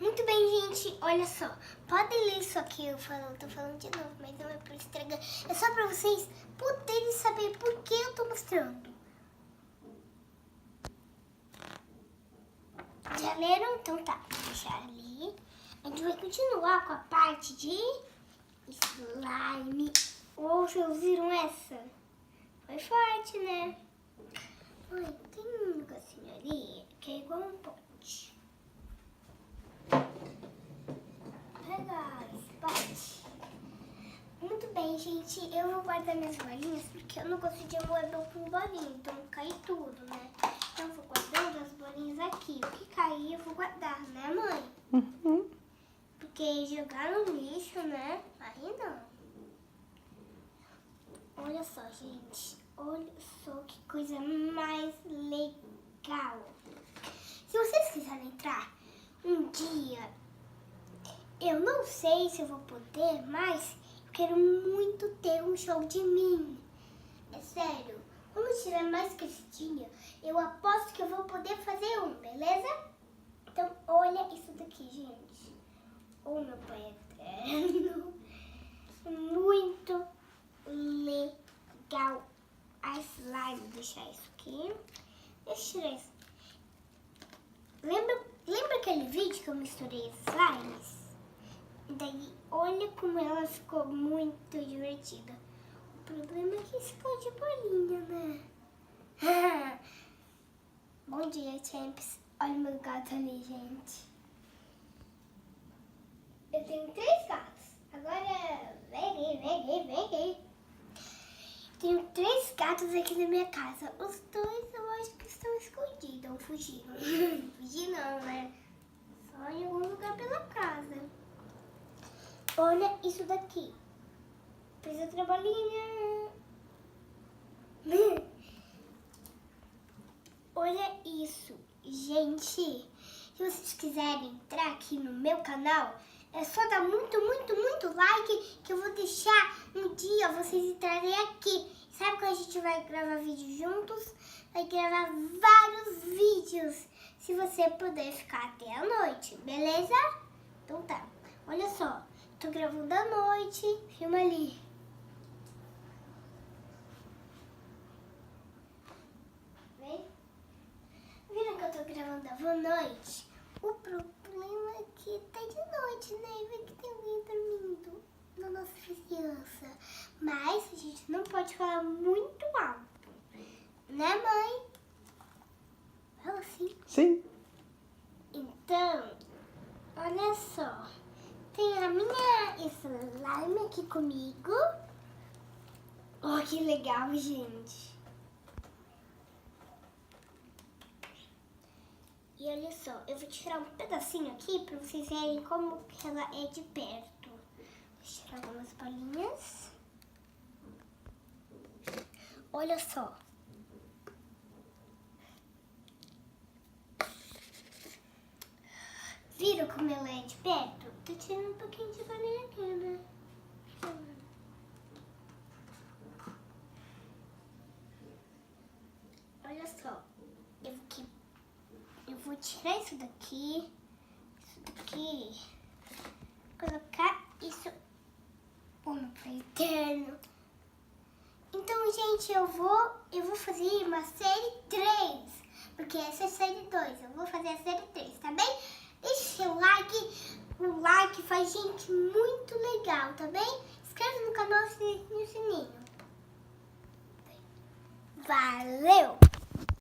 Muito bem, gente, olha só. Podem ler isso aqui, tô falando de novo, mas não é pra estragar. É só pra vocês poderem saber por que eu tô mostrando. Já leram? Então tá, vou deixar ali. A gente vai continuar com a parte de slime. Oh, vocês viram essa? Foi forte, né? Ai, tem um negocinho ali que é igual um pote. Pegar esse pote. Muito bem, gente. Eu vou guardar minhas bolinhas porque eu não gosto de amoedor com bolinha. Então cai tudo, né? Então eu vou guardando as bolinhas aqui. O que cair eu vou guardar, né, mãe? Uhum. Porque jogar no lixo, né? Aí não. Olha só, gente. Olha só que coisa mais legal. Se vocês quiserem entrar um dia, eu não sei se eu vou poder, mas eu quero muito ter um show de mim. É sério. Quando eu tiver mais crescidinha, eu aposto que eu vou poder fazer um, beleza? Então, olha isso daqui, gente. Oh, meu pai eterno. Muito legal. A slime, vou deixar isso aqui. Deixa eu tirar isso. Lembra aquele vídeo que eu misturei as slimes? E daí, olha como ela ficou muito divertida. O problema é que ficou de bolinha, né? Bom dia, champs. Olha o meu gato ali, gente. Eu tenho 3 gatos. Agora, vem. Tenho 3 gatos aqui na minha casa. Os 2 eu acho que estão escondidos ou fugiram. Fugir não, né? Só em algum lugar pela casa. Olha isso daqui. Fiz outra bolinha. Olha isso. Gente, se vocês quiserem entrar aqui no meu canal, é só dar muito like que eu vou deixar um dia vocês entrarem aqui. Sabe quando a gente vai gravar vídeos juntos? Vai gravar vários vídeos, se você puder ficar até a noite, beleza? Então tá, olha só, tô gravando à noite, filma ali. Vem? Viram que eu tô gravando à noite? O problema é que tá de noite, né? E vê que tem alguém dormindo na nossa vizinhança. Mas a gente não pode falar muito alto. Né, mãe? Fala sim. Sim. Então, olha só. Tem a minha slime aqui comigo. Oh, que legal, gente. E olha só, eu vou tirar um pedacinho aqui para vocês verem como que ela é de perto. Deixa eu tirar algumas bolinhas. Olha só. Viram como ela é de perto? Tô tirando um pouquinho de bolinha aqui, né? Olha só. Eu vou tirar isso daqui, colocar isso. Oh, meu pai eterno. Então, gente, eu vou fazer uma série 3, porque essa é a série 2. Eu vou fazer a série 3, tá bem? Deixe seu like, o like faz gente muito legal, tá bem? Inscreva no canal e ative o sininho. Valeu!